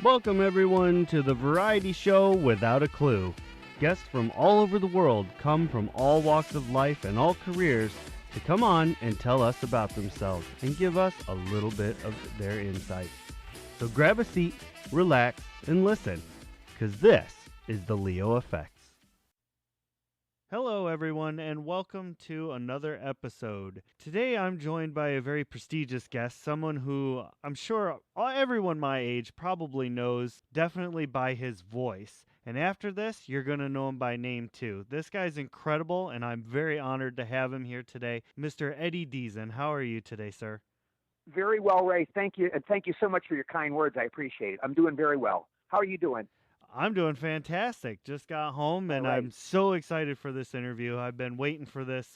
Welcome, everyone, to the variety show Without a Clue. Guests from all over the world come from all walks of life and all careers to come on and tell us about themselves and give us a little bit of their insight. So grab a seat, relax, and listen, because this is the Leo Effects. Hello, everyone, and welcome to another episode. Today, I'm joined by a very prestigious guest, someone who I'm sure everyone my age probably knows, definitely by his voice. And after this, you're going to know him by name too. This guy's incredible, and I'm very honored to have him here today. Mr. Eddie Deezen, how are you today, sir? Very well, Ray. Thank you. And thank you so much for your kind words. I appreciate it. I'm doing very well. How are you doing? I'm doing fantastic. Just got home All and right. I'm so excited for this interview. I've been waiting for this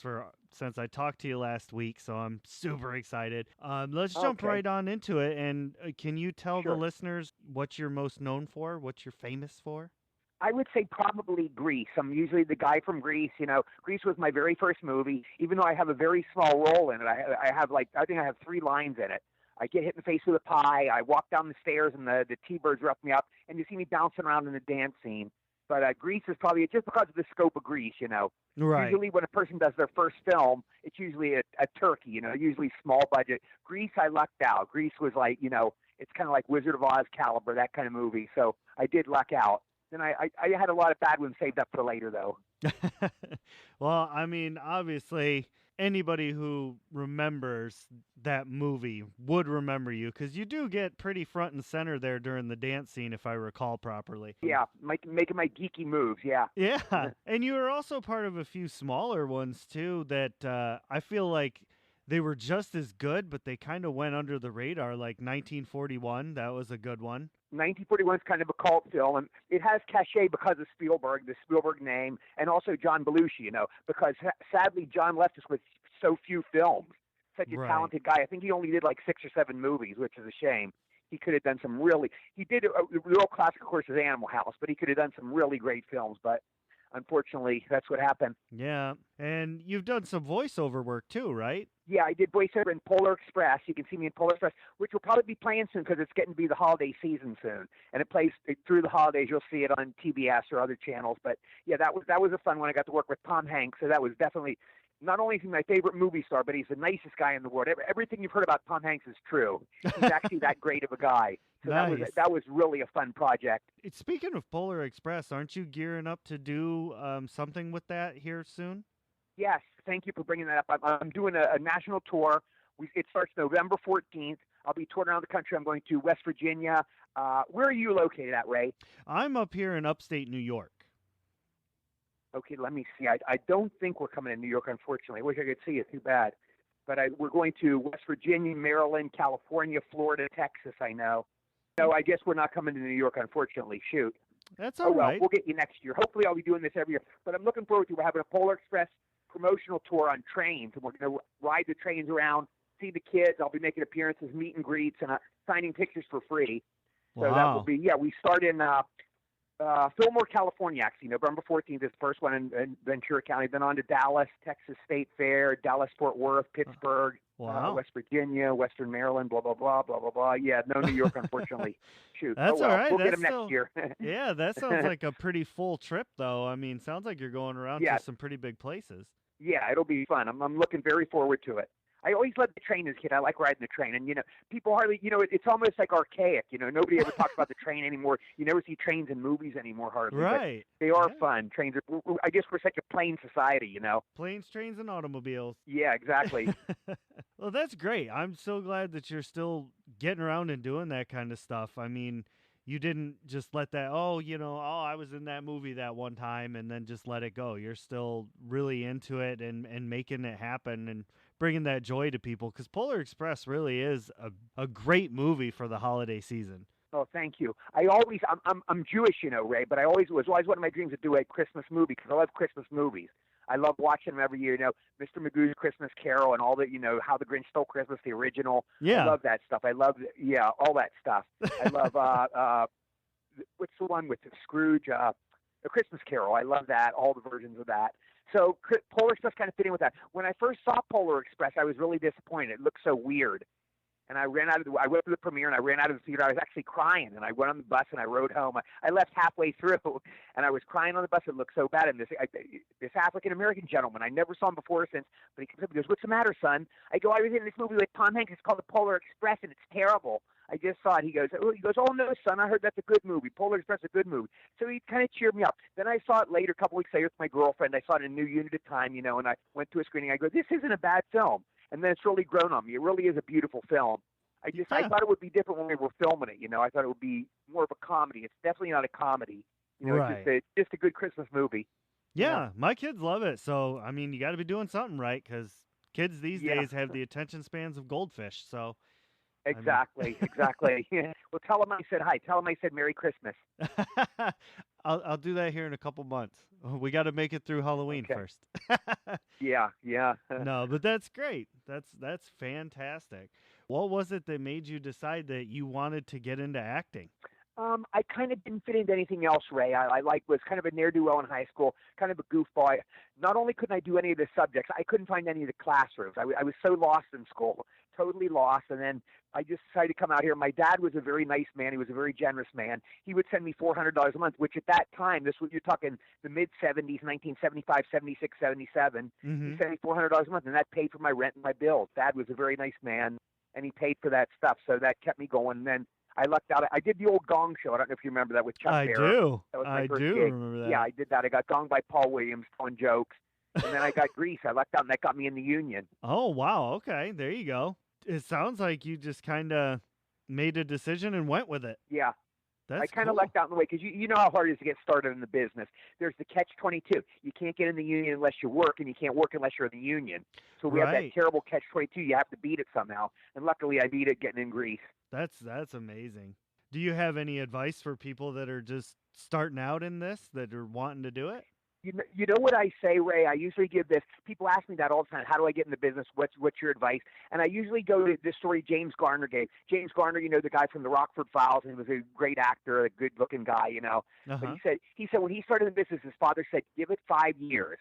since I talked to you last week, so I'm super excited. Let's jump Okay. right on into it. And can you tell the Sure. listeners what you're most known for, what you're famous for? I would say probably Grease. I'm usually the guy from Grease. You know, Grease was my very first movie. Even though I have a very small role in it, I have I think I have 3 lines in it. I get hit in the face with a pie. I walk down the stairs, and the T-birds rough me up, and you see me bouncing around in the dance scene. But Grease is probably just because of the scope of Grease. You know, Right. usually when a person does their first film, it's usually a turkey. You know, usually small budget. Grease, I lucked out. Grease was like, it's kind of like Wizard of Oz caliber, that kind of movie. So I did luck out. Then I had a lot of bad ones saved up for later, though. Well, I mean, obviously, anybody who remembers that movie would remember you because you do get pretty front and center there during the dance scene, if I recall properly. Yeah, making my geeky moves. Yeah. Yeah, and you were also part of a few smaller ones too that I feel like they were just as good, but they kind of went under the radar. Like 1941, that was a good one. 1941 is kind of a cult film, and it has cachet because of Spielberg, the Spielberg name, and also John Belushi. You know, because sadly John left us with so few films. Such a Right. talented guy. I think he only did like 6 or 7 movies, which is a shame. He could have done some really. He did a real classic, of course, is Animal House, but he could have done some really great films. But unfortunately, that's what happened. Yeah, and you've done some voiceover work too, right? Yeah, I did voiceover in Polar Express. You can see me in Polar Express, which will probably be playing soon because it's getting to be the holiday season soon, and it plays through the holidays. You'll see it on TBS or other channels. But yeah, that was a fun one. I got to work with Tom Hanks, so that was definitely not only is he my favorite movie star, but he's the nicest guy in the world. Everything you've heard about Tom Hanks is true. He's actually that great of a guy. So Nice. that was really a fun project. Speaking of Polar Express, aren't you gearing up to do something with that here soon? Yes, thank you for bringing that up. I'm doing a national tour. It starts November 14th. I'll be touring around the country. I'm going to West Virginia. Where are you located at, Ray? I'm up here in upstate New York. Okay, let me see. I don't think we're coming to New York, unfortunately. I wish I could see it. Too bad. But we're going to West Virginia, Maryland, California, Florida, Texas, I know. No, I guess we're not coming to New York, unfortunately. Shoot. That's Oh, all well, right. we'll get you next year. Hopefully I'll be doing this every year. But I'm looking forward to We're having a Polar Express promotional tour on trains, and we're going to ride the trains around, see the kids. I'll be making appearances, meet and greets, and signing pictures for free. So that will Wow. be, yeah, we start in Fillmore, California, actually. November 14th is the first one in Ventura County. Then on to Dallas, Texas State Fair, Dallas, Fort Worth, Pittsburgh, Wow. West Virginia, Western Maryland, blah, blah, blah, blah, blah, blah. Yeah, no New York, unfortunately. Shoot. Oh, That's all well. right. We'll get That's them next still, year. yeah, that sounds like a pretty full trip, though. I mean, sounds like you're going around to Yeah, some pretty big places. yeah, it'll be fun. I'm looking very forward to it. I always love the train as a kid. I like riding the train, and people hardly, it's almost like archaic. Nobody ever talks about the train anymore. You never see trains in movies anymore hardly, but Right. they are Yeah. fun. Trains are. I guess we're such a plain society. Planes, trains, and automobiles. Yeah, exactly. Well, that's great. I'm so glad that you're still getting around and doing that kind of stuff. I mean, you didn't just let that, I was in that movie that one time and then just let it go. You're still really into it and making it happen and bringing that joy to people because Polar Express really is a great movie for the holiday season. Oh, thank you. I'm Jewish, Ray, but it was always one of my dreams to do a Christmas movie because I love Christmas movies. I love watching them every year. Mr. Magoo's Christmas Carol and all that. How the Grinch Stole Christmas, the original. I Yeah. love that stuff. I love, yeah, all that stuff. I love what's the one with Scrooge? A Christmas Carol. I love that. All the versions of that. So Polar Express kind of fit in with that. When I first saw Polar Express, I was really disappointed. It looked so weird. And I I went to the premiere and I ran out of the theater. I was actually crying, and I went on the bus and I rode home. I left halfway through, and I was crying on the bus. It looked so bad. And this African American gentleman, I never saw him before or since, but he comes up and goes, "What's the matter, son?" I go, "I was in this movie with Tom Hanks. It's called The Polar Express, and it's terrible. I just saw it." He goes, "Oh no, son, I heard that's a good movie. Polar Express is a good movie." So he kind of cheered me up. Then I saw it later, a couple weeks later, with my girlfriend. I saw it in a new unit of time, and I went to a screening. I go, "This isn't a bad film." And then it's really grown on me. It really is a beautiful film. I thought it would be different when we were filming it. I thought it would be more of a comedy. It's definitely not a comedy. Right. It's just a good Christmas movie. Yeah, my kids love it. So, I mean, you got to be doing something right, because kids these days have the attention spans of goldfish. So, exactly. Well, tell them I said hi. Tell them I said Merry Christmas. I'll do that here in a couple months. We got to make it through Halloween first. Yeah. No, but that's great. That's fantastic. What was it that made you decide that you wanted to get into acting? I kind of didn't fit into anything else, Ray. I was kind of a ne'er-do-well in high school, kind of a goofball. Not only couldn't I do any of the subjects, I couldn't find any of the classrooms. I was so lost in school, totally lost. And then I just decided to come out here. My dad was a very nice man. He was a very generous man. He would send me $400 a month, which at that time, you're talking the mid-'70s, 1975, 76, 77. Mm-hmm. He sent me $400 a month, and that paid for my rent and my bills. Dad was a very nice man, and he paid for that stuff, so that kept me going. And then I lucked out. I did the old Gong Show. I don't know if you remember that with Chuck Berry. Do. That was my first gig. Remember that. Yeah, I did that. I got gonged by Paul Williams telling jokes. And then I got Grease. I lucked out, and that got me in the union. Oh, wow. Okay, there you go. It sounds like you just kind of made a decision and went with it. Yeah. That's I kind of cool. lucked out in the way, because you know how hard it is to get started in the business. There's the catch-22. You can't get in the union unless you work, and you can't work unless you're in the union. So we have that terrible catch-22. You have to beat it somehow. And luckily, I beat it getting in Grease. That's amazing. Do you have any advice for people that are just starting out in this, that are wanting to do it? You know what I say, Ray? I usually give this. People ask me that all the time. How do I get in the business? What's your advice? And I usually go to this story James Garner gave. James Garner, the guy from the Rockford Files, and he was a great actor, a good-looking guy, Uh-huh. But he said when he started the business, his father said, "Give it 5 years,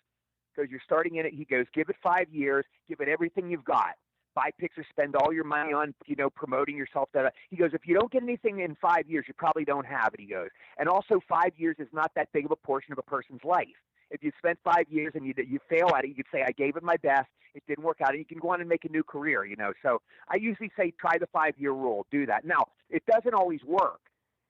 because you're starting in it." He goes, "Give it 5 years. Give it everything you've got. Buy pictures, spend all your money on, promoting yourself." He goes, "If you don't get anything in 5 years, you probably don't have it." He goes, and also 5 years is not that big of a portion of a person's life. If you spent 5 years and you fail at it, you could say, "I gave it my best. It didn't work out." And you can go on and make a new career, So I usually say, try the 5-year rule. Do that. Now, it doesn't always work.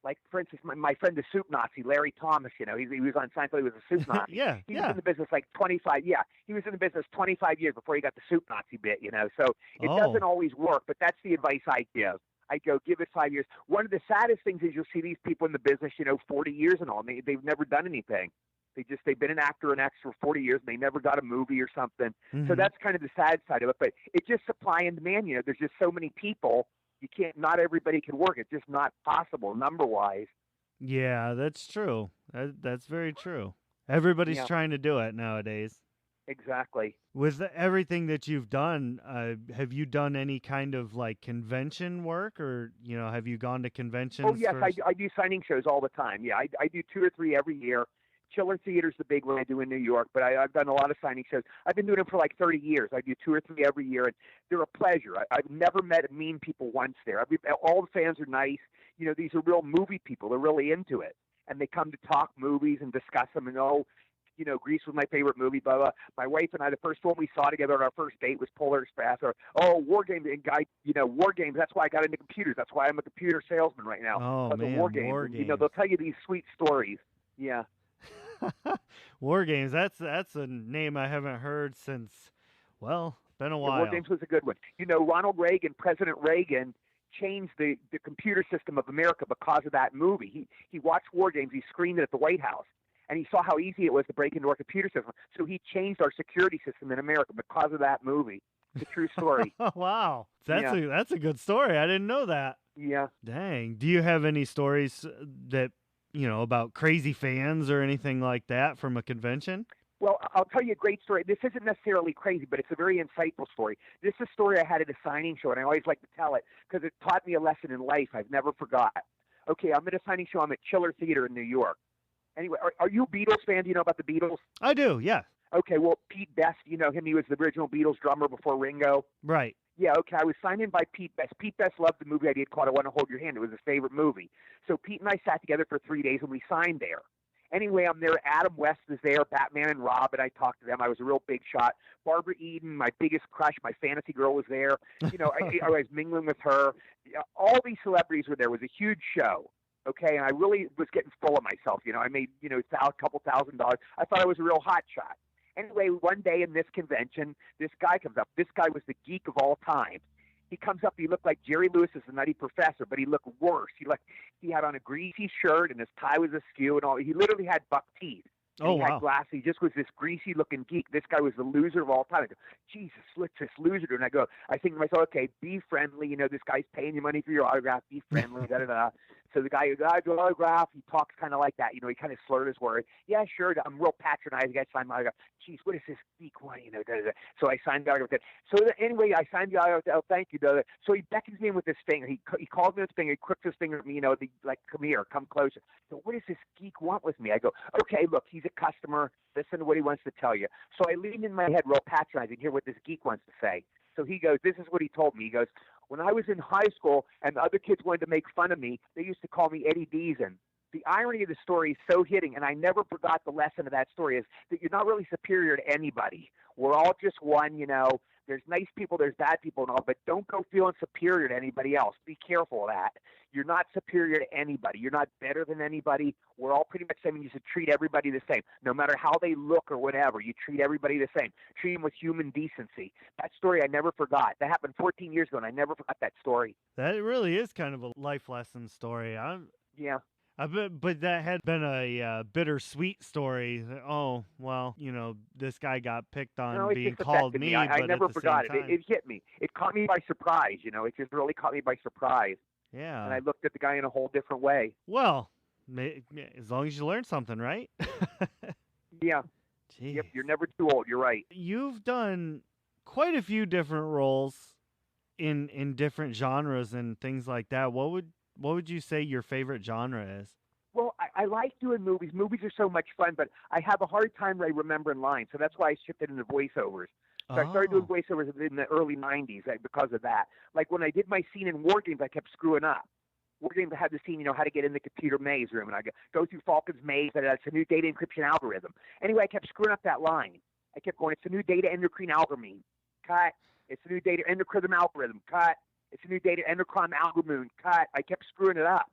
Like, for instance, my friend, the soup Nazi, Larry Thomas, he was on Seinfeld. He was a soup Nazi. He was in the business like 25. Yeah, he was in the business 25 years before he got the soup Nazi bit, So it doesn't always work, but that's the advice I give. I go, give it 5 years. One of the saddest things is you'll see these people in the business, 40 years and all, and they've never done anything. They've been an actor and actress for 40 years, and they never got a movie or something. Mm-hmm. So that's kind of the sad side of it. But it's just supply and demand. There's just so many people. Not everybody can work. It's just not possible number-wise. Yeah, that's true. That's very true. Everybody's trying to do it nowadays. Exactly. With everything that you've done, have you done any kind of like convention work, or have you gone to conventions? Oh yes, I do signing shows all the time. Yeah, I do 2 or 3 every year. Chiller Theater's the big one I do in New York, but I've done a lot of signing shows. I've been doing them for like 30 years. I do 2 or 3 every year, and they're a pleasure. I've never met mean people once there. All the fans are nice. These are real movie people. They're really into it, and they come to talk movies and discuss them. And Grease was my favorite movie. Blah blah. My wife and I, the first one we saw together on our first date was Polar Express. Or War Games. And War Games. That's why I got into computers. That's why I'm a computer salesman right now. Oh man, War Games. And, they'll tell you these sweet stories. Yeah. War Games. That's a name I haven't heard since, been a while. War Games was a good one. Ronald Reagan, President Reagan, changed the computer system of America because of that movie. He watched War Games. He screened it at the White House, and he saw how easy it was to break into our computer system. So he changed our security system in America because of that movie. It's a true story. Wow, that's a good story. I didn't know that. Yeah. Dang. Do you have any stories that about crazy fans or anything like that from a convention? Well, I'll tell you a great story. This isn't necessarily crazy, but it's a very insightful story. This is a story I had at a signing show, and I always like to tell it because it taught me a lesson in life I've never forgot. Okay, I'm at a signing show. I'm at Chiller Theater in New York. Anyway, are you a Beatles fan? Do you know about the Beatles? I do, yeah. Okay, well, Pete Best, you know him. He was the original Beatles drummer before Ringo. Right. Yeah, okay. I was signed in by Pete Best. Pete Best loved the movie I did called I Want to Hold Your Hand. It was his favorite movie. So Pete and I sat together for 3 days and we signed there. Anyway, I'm there. Adam West is there. Batman and Robin. I talked to them. I was a real big shot. Barbara Eden, my biggest crush, my fantasy girl, was there. I was mingling with her. All these celebrities were there. It was a huge show. Okay, and I really was getting full of myself. I made a couple $1,000. I thought I was a real hot shot. Anyway, one day in this convention, this guy comes up. This guy was the geek of all time. He comes up. He looked like Jerry Lewis as the Nutty Professor, but he looked worse. He had on a greasy shirt and his tie was askew and all. He literally had buck teeth. And he had glasses. He just was this greasy-looking geek. This guy was the loser of all time. I go, Jesus, what's this loser do? And I think to myself, okay, be friendly. This guy's paying you money for your autograph. Be friendly. Da da da. So the guy goes, I do autograph. He talks kind of like that. He kind of slurred his words. Yeah, sure. I'm real patronizing. I signed my autograph. Jeez, what is this geek want? Da, da, da. So I signed the autograph. Anyway, I signed the autograph. Oh, thank you. Da, da. So he beckons me in with his finger. He calls me with his finger. He crooks his finger at me. Come here, come closer. So what does this geek want with me? I go, okay, look, he's a customer. Listen to what he wants to tell you. So I lean in my head real patronizing, hear what this geek wants to say. So he goes, this is what he told me. He goes, when I was in high school and the other kids wanted to make fun of me, they used to call me Eddie Deezen. The irony of the story is so hitting, and I never forgot the lesson of that story, is that you're not really superior to anybody. We're all just one, There's nice people, there's bad people and all, but don't go feeling superior to anybody else. Be careful of that. You're not superior to anybody. You're not better than anybody. We're all pretty much the same. You should treat everybody the same. No matter how they look or whatever, you treat everybody the same. Treat them with human decency. That story I never forgot. That happened 14 years ago, and I never forgot that story. That really is kind of a life lesson story. Yeah. But that had been a bittersweet story. Oh, well, this guy got picked on being called me. I never forgot it. Time... It hit me. It caught me by surprise. It just really caught me by surprise. Yeah. And I looked at the guy in a whole different way. Well, as long as you learn something, right? Yeah. Jeez. Yep, you're never too old. You're right. You've done quite a few different roles in different genres and things like that. What would you say your favorite genre is? Well, I like doing movies. Movies are so much fun, but I have a hard time remembering lines, so that's why I shifted into voiceovers. So I started doing voiceovers in the early 90s because of that. Like when I did my scene in War Games, I kept screwing up. War Games had the scene, how to get in the computer maze room, and I go through Falcon's maze, and it's a new data encryption algorithm. Anyway, I kept screwing up that line. I kept going, it's a new data endocrine algorithm. Cut. It's a new data endocrine algorithm. Cut. It's a new data endocrine algorithm. Cut. I kept screwing it up.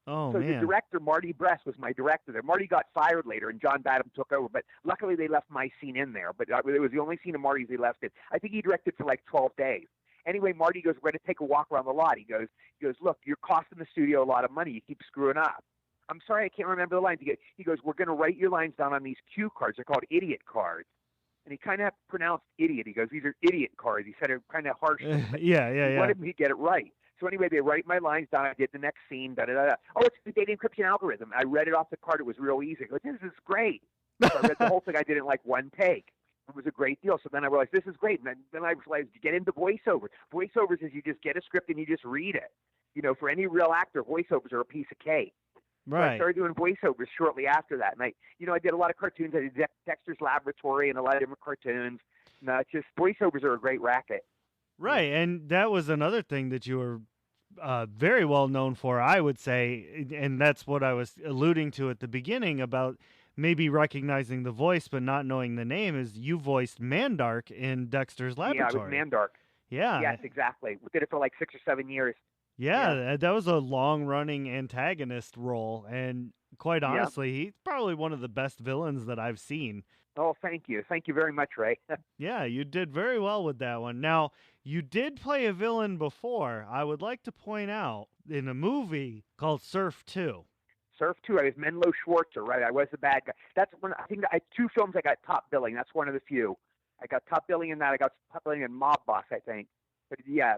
Oh, so man. The director, Marty Bress, was my director there. Marty got fired later, and John Badham took over. But luckily, they left my scene in there. But it was the only scene of Marty's they left it. I think he directed for like 12 days. Anyway, Marty goes, we're going to take a walk around the lot. He goes, look, you're costing the studio a lot of money. You keep screwing up. I'm sorry, I can't remember the lines. He goes, we're going to write your lines down on these cue cards. They're called idiot cards. And he kind of pronounced idiot. He goes, these are idiot cards. He said it kind of harsh. Yeah. He wanted me to get it right. So anyway, they write my lines down. I did the next scene. Da da da. Oh, it's the data encryption algorithm. I read it off the card. It was real easy. I go, this is great. So I read the whole thing. I did it in like one take. It was a great deal. So then I realized this is great. And then I realized you get into voiceovers. Voiceovers is you just get a script and you just read it. For any real actor, voiceovers are a piece of cake. Right. So I started doing voiceovers shortly after that. And I did a lot of cartoons. I did Dexter's Laboratory and a lot of different cartoons. And just voiceovers are a great racket. Right. And that was another thing that you were very well known for, I would say. And that's what I was alluding to at the beginning about maybe recognizing the voice but not knowing the name, is you voiced Mandark in Dexter's Laboratory. Yeah, I was Mandark. Yeah. Yes, exactly. We did it for like 6 or 7 years. Yeah, that was a long-running antagonist role, and quite honestly, he's probably one of the best villains that I've seen. Oh, thank you. Thank you very much, Ray. Yeah, you did very well with that one. Now, you did play a villain before. I would like to point out, in a movie called Surf 2. Surf 2, I was Menlo Schwartzer, right? I was the bad guy. That's one. I think I 2 films I got top billing. That's one of the few. I got top billing in that. I got top billing in Mob Boss, I think. But yeah,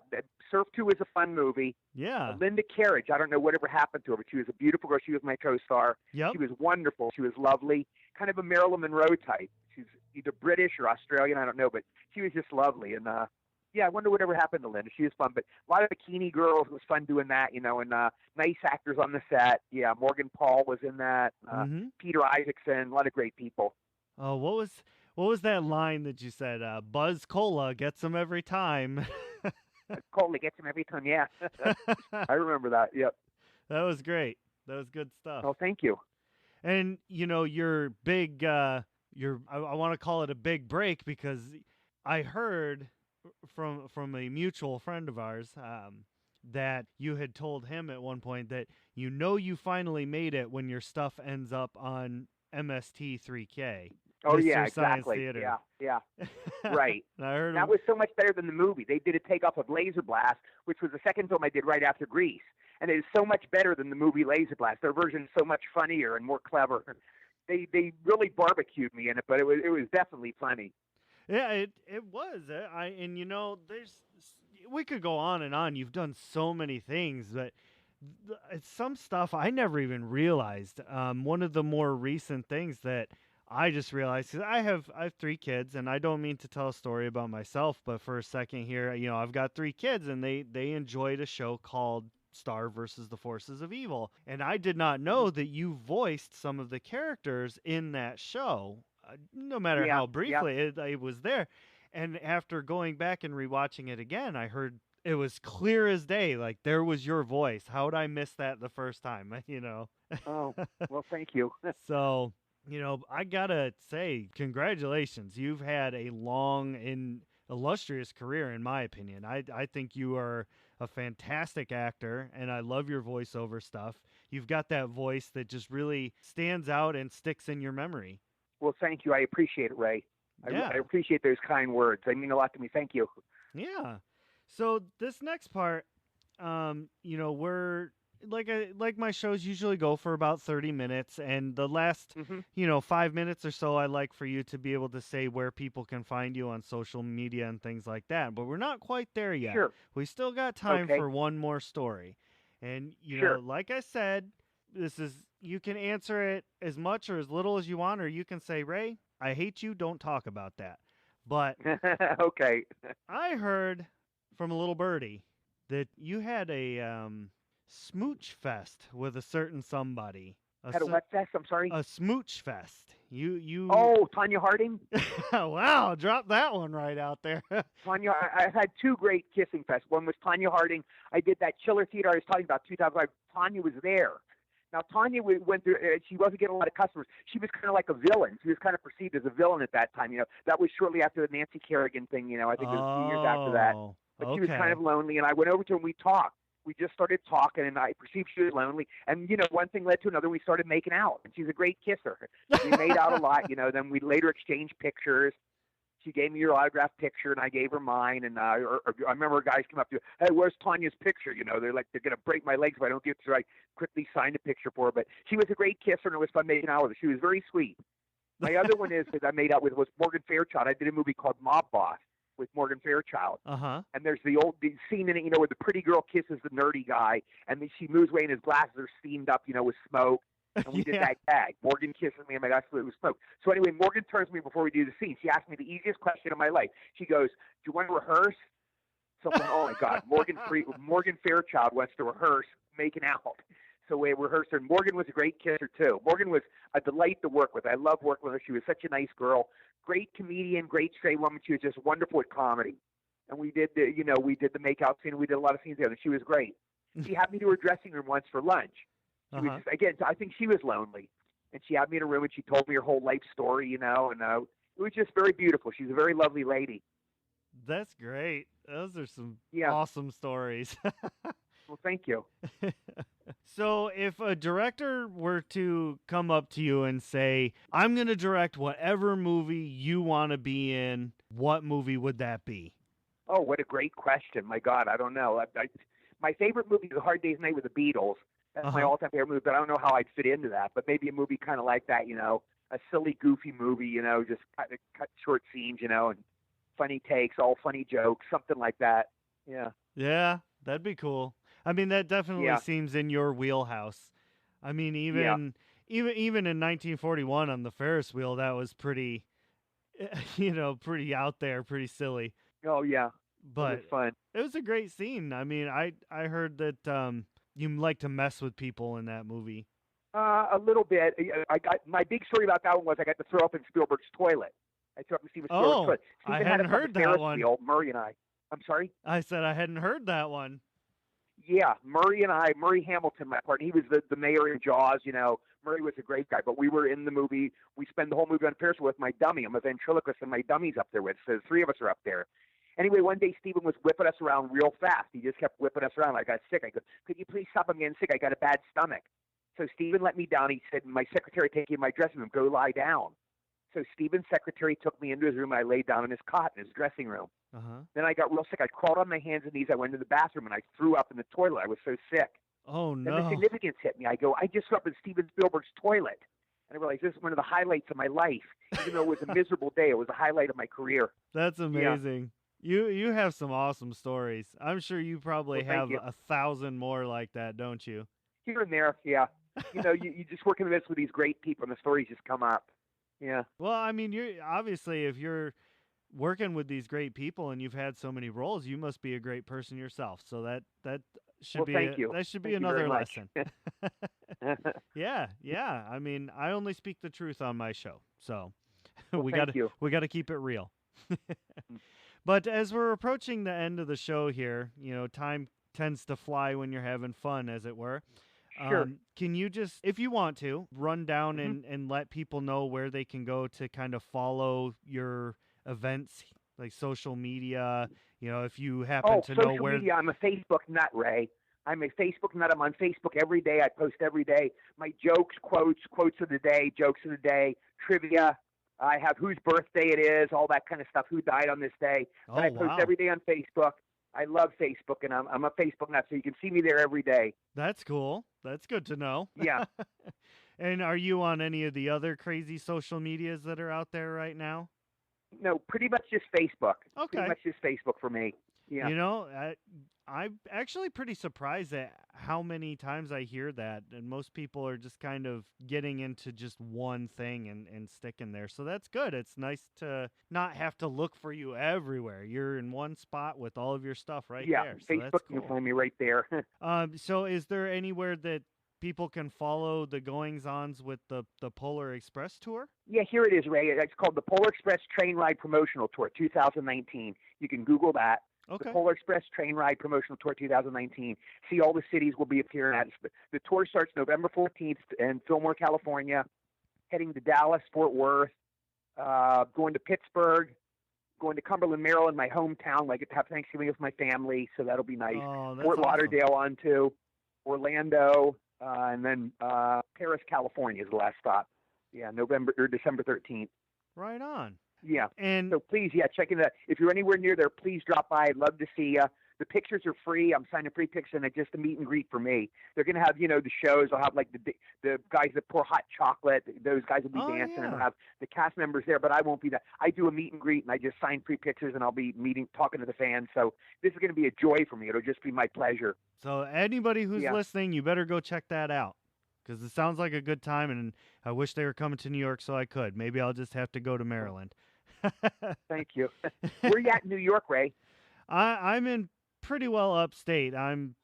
Surf 2 is a fun movie. Yeah. Linda Carriage, I don't know whatever happened to her, but she was a beautiful girl. She was my co-star. Yep. She was wonderful. She was lovely. Kind of a Marilyn Monroe type. She's either British or Australian, I don't know, but she was just lovely. And yeah, I wonder whatever happened to Linda. She was fun. But a lot of bikini girls, it was fun doing that, and nice actors on the set. Yeah, Morgan Paul was in that. Peter Isaacson, a lot of great people. Oh, what was that line that you said? Buzz Cola gets them every time. Coley gets him every time. Yeah, I remember that. Yep. That was great. That was good stuff. Oh, thank you. And your big, I want to call it a big break because I heard from a mutual friend of ours that you had told him at one point that you finally made it when your stuff ends up on MST3K. Oh yeah, Mystery Science exactly. Theater. Yeah, right. And I heard That was so much better than the movie. They did a takeoff of Laser Blast, which was the second film I did right after Grease, and it is so much better than the movie Laser Blast. Their version is so much funnier and more clever. They really barbecued me in it, but it was definitely funny. Yeah, it was. There's we could go on and on. You've done so many things, but it's some stuff I never even realized. One of the more recent things that I just realized, because I have 3 kids, and I don't mean to tell a story about myself, but for a second here, I've got 3 kids, and they enjoyed a show called Star versus the Forces of Evil, and I did not know that you voiced some of the characters in that show, no matter Yeah, how yeah. briefly it was there. And after going back and rewatching it again, I heard it was clear as day, like there was your voice. How would I miss that the first time? Oh, well, thank you. So, I gotta say, congratulations. You've had a long and illustrious career, in my opinion. I think you are a fantastic actor, and I love your voiceover stuff. You've got that voice that just really stands out and sticks in your memory. Well, thank you. I appreciate it, Ray. Yeah. I appreciate those kind words. They mean a lot to me. Thank you. Yeah. So this next part, we're like my shows usually go for about 30 minutes, and the last, Hmm. 5 minutes or so I like for you to be able to say where people can find you on social media and things like that. But we're not quite there yet. Sure. We still got time Okay. for one more story. And Sure. like I said, you can answer it as much or as little as you want, or you can say, "Ray, I hate you, don't talk about that." But Okay. I heard from a little birdie that you had a smooch fest with a certain somebody. Had a wet fest. I'm sorry. A smooch fest. You. Oh, Tanya Harding. Wow! Drop that one right out there. Tanya, I had 2 great kissing fests. One was Tanya Harding. I did that Chiller Theater I was talking about, 2005. Tanya was there. Now, Tanya went through, she wasn't getting a lot of customers. She was kind of like a villain. She was kind of perceived as a villain at that time. That was shortly after the Nancy Kerrigan thing, I think it was a few years after that. But she was kind of lonely, and I went over to her and we talked. We just started talking, and I perceived she was lonely. And, one thing led to another. We started making out, and she's a great kisser. We made out a lot, then we later exchanged pictures. She gave me your autographed picture, and I gave her mine. And I remember guys came up to her, "Hey, where's Tanya's picture?" They're like, they're going to break my legs if I don't give it to her. I quickly signed a picture for her. But she was a great kisser, and it was fun making out with her. She was very sweet. My other one is that I made out with was Morgan Fairchild. I did a movie called Mob Boss with Morgan Fairchild. Uh-huh. And there's the scene in it, where the pretty girl kisses the nerdy guy, and then she moves away, and his glasses are steamed up, with smoke. And we did that gag. Morgan kisses me, and my glasses was smoke. So anyway, Morgan turns to me before we do the scene. She asked me the easiest question of my life. She goes, "Do you want to rehearse?" So I'm, oh my God, Morgan Fairchild wants to rehearse making out. So we rehearsed her, and Morgan was a great kisser too. Morgan was a delight to work with. I love working with her. She was such a nice girl, great comedian, great straight woman. She was just wonderful at comedy. And we did the makeout scene. We did a lot of scenes together. She was great. She had me to her dressing room once for lunch. She was just, again, I think she was lonely, and she had me in a room, and she told me her whole life story, and it was just very beautiful. She's a very lovely lady. That's great. Those are some Yeah. awesome stories. Well, thank you. So if a director were to come up to you and say, "I'm going to direct whatever movie you want to be in," what movie would that be? Oh, what a great question. My God, I don't know. My favorite movie is A Hard Day's Night with the Beatles. That's my all-time favorite movie, but I don't know how I'd fit into that. But maybe a movie kind of like that, a silly, goofy movie, just cut short scenes, and funny takes, all funny jokes, something like that. Yeah. Yeah, that'd be cool. I mean, that definitely seems in your wheelhouse. I mean, even in 1941 on the Ferris wheel, that was pretty, pretty out there, pretty silly. Oh yeah, but it was fun. It was a great scene. I mean, I heard that you like to mess with people in that movie. A little bit. I got my big story about that one was I got to throw up in Spielberg's toilet. I threw up in Steven Spielberg's toilet. I hadn't heard that one. Murray and I. I'm sorry. I said I hadn't heard that one. Yeah, Murray Hamilton, my partner, he was the mayor in Jaws. You know, Murray was a great guy, but we were in the movie. We spend the whole movie on Pearson with my dummy. I'm a ventriloquist, and my dummy's up there with. So the three of us are up there. Anyway, one day Stephen was whipping us around real fast. He just kept whipping us around. I got sick. I go, could you please stop? I'm getting sick. I got a bad stomach. So Stephen let me down. He said, my secretary, take you in my dressing room. Go lie down. So Stephen's secretary took me into his room. And I laid down in his cot in his dressing room. Uh-huh. Then I got real sick. I crawled on my hands and knees. I went to the bathroom and I threw up in the toilet. I was so sick. Oh, Then the no. significance hit me. I go, I just threw up in Steven Spielberg's toilet. And I realized this is one of the highlights of my life. Even though it was a miserable day, it was a highlight of my career. That's Yeah. amazing. You have some awesome stories. I'm sure you probably Well, thank have you. 1,000 more like that, don't you? Here and there, yeah. You know, you just work in the midst with these great people and the stories just come up. Yeah. Well, I mean, you're obviously, if you're working with these great people and you've had so many roles, you must be a great person yourself. So that should Well, be thank you. that should be Thank you very another much. lesson. Yeah. I mean, I only speak the truth on my show, so Well, we thank you. got to keep it real. But as we're approaching the end of the show here, you know, time tends to fly when you're having fun, as it were. Sure. Can you just, if you want to, run down Mhm. and let people know where they can go to kind of follow your events, like social media? You know, if you happen Oh, to know social where. media. I'm a Facebook nut, Ray. I'm a Facebook nut. I'm on Facebook every day. I post every day. My jokes, quotes of the day, jokes of the day, trivia. I have whose birthday it is, all that kind of stuff, who died on this day. But Oh, I post wow. every day on Facebook. I love Facebook, and I'm a Facebook nut, so you can see me there every day. That's cool. That's good to know. Yeah. And are you on any of the other crazy social medias that are out there right now? No, pretty much just Facebook. Okay. Pretty much just Facebook for me. Yeah. You know, I'm actually pretty surprised at how many times I hear that, and most people are just kind of getting into just one thing and sticking there. So that's good. It's nice to not have to look for you everywhere. You're in one spot with all of your stuff right Yeah. there. So Facebook, that's you can cool. find me right there. So is there anywhere that people can follow the goings-ons with the Polar Express tour? Yeah, here it is, Ray. It's called the Polar Express Train Ride Promotional Tour 2019. You can Google that. The Okay. Polar Express Train Ride Promotional Tour 2019. See all the cities we'll be appearing at. The tour starts November 14th in Fillmore, California, heading to Dallas, Fort Worth, going to Pittsburgh, going to Cumberland, Maryland, my hometown. I get to have Thanksgiving with my family, so that'll be nice. Oh, that's Fort awesome. Lauderdale on to Orlando, and then Paris, California is the last stop. Yeah, December 13th. Right on. Yeah. And So please, check in that. If you're anywhere near there, please drop by. I'd love to see you. The pictures are free. I'm signing free pictures, and it's just a meet and greet for me. They're gonna have, the shows. I'll have like the guys that pour hot chocolate. Those guys will be dancing, and I'll have the cast members there. But I won't be that. I do a meet and greet, and I just sign free pictures, and I'll be talking to the fans. So this is gonna be a joy for me. It'll just be my pleasure. So anybody who's Yeah. listening, you better go check that out because it sounds like a good time, and I wish they were coming to New York so I could. Maybe I'll just have to go to Maryland. Thank you. Where you at in New York, Ray? I'm in pretty well upstate. I'm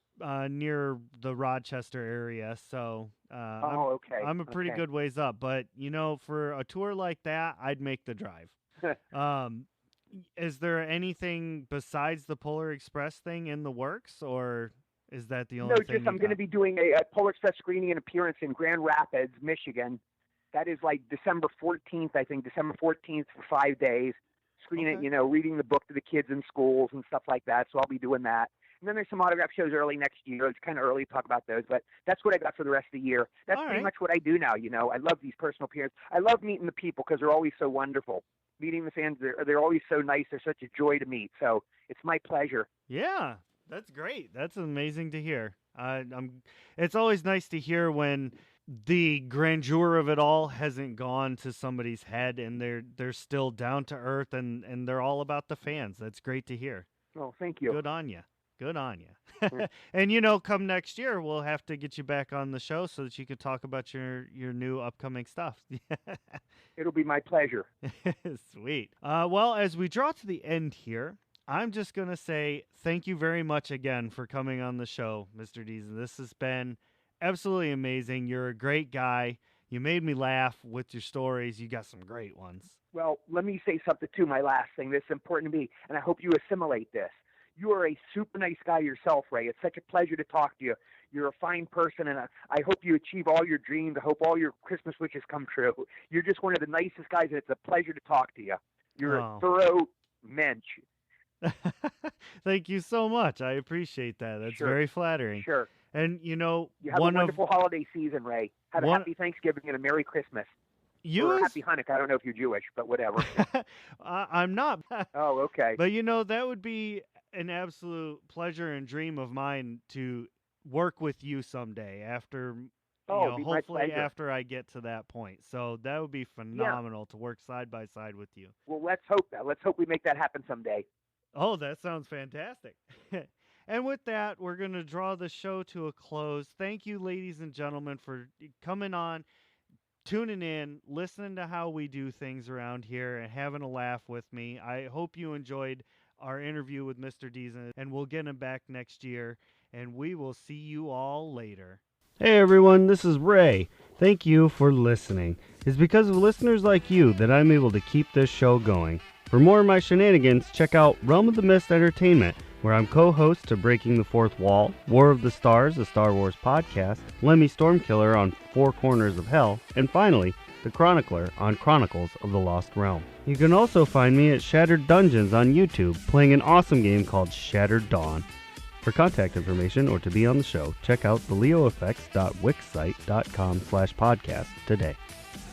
near the Rochester area, so Okay. I'm a pretty Okay. good ways up. But for a tour like that, I'd make the drive. Is there anything besides the Polar Express thing in the works, or is that the only No, thing? just I'm going to be doing a Polar Express screening and appearance in Grand Rapids, Michigan. That is like December 14th, I think, December 14th for 5 days. Screening Okay. it, reading the book to the kids in schools and stuff like that. So I'll be doing that. And then there's some autograph shows early next year. It's kind of early to talk about those, but that's what I got for the rest of the year. That's All pretty right. much what I do now. I love these personal appearances. I love meeting the people because they're always so wonderful. Meeting the fans, they're always so nice. They're such a joy to meet. So it's my pleasure. Yeah, that's great. That's amazing to hear. It's always nice to hear when the grandeur of it all hasn't gone to somebody's head and they're still down to earth and they're all about the fans. That's great to hear. Oh, thank you. Good on you. Good on you. Mm. And come next year, we'll have to get you back on the show so that you could talk about your new upcoming stuff. It'll be my pleasure. Sweet. Well, as we draw to the end here, I'm just going to say thank you very much again for coming on the show, Mr. Deezen. This has been absolutely amazing. You're a great guy. You made me laugh with your stories. You got some great ones. Well, let me say something too, my last thing. This is important to me, and I hope you assimilate this. You are a super nice guy yourself, Ray. It's such a pleasure to talk to you. You're a fine person, and I hope you achieve all your dreams. I hope all your Christmas wishes come true. You're just one of the nicest guys, and it's a pleasure to talk to you. You're a thorough mensch. Thank you so much. I appreciate that. That's very flattering. Sure. And, you know, you have a wonderful holiday season, Ray. Have a happy Thanksgiving and a Merry Christmas. Or a happy Hanukkah. I don't know if you're Jewish, but whatever. I'm not. Oh, okay. But, you know, that would be an absolute pleasure and dream of mine to work with you someday after, hopefully after I get to that point. So that would be phenomenal to work side by side with you. Well, let's hope that. Let's hope we make that happen someday. Oh, that sounds fantastic. And with that, we're going to draw the show to a close. Thank you, ladies and gentlemen, for coming on, tuning in, listening to how we do things around here, and having a laugh with me. I hope you enjoyed our interview with Mr. Deezen, and we'll get him back next year, and we will see you all later. Hey everyone, this is Ray. Thank you for listening. It's because of listeners like you that I'm able to keep this show going. For more of my shenanigans, check out Realm of the Mist Entertainment, where I'm co-host to Breaking the Fourth Wall, War of the Stars, a Star Wars podcast, Lemmy Stormkiller on Four Corners of Hell, and finally, The Chronicler on Chronicles of the Lost Realm. You can also find me at Shattered Dungeons on YouTube, playing an awesome game called Shattered Dawn. For contact information or to be on the show, check out theleoeffects.wixsite.com/podcast today.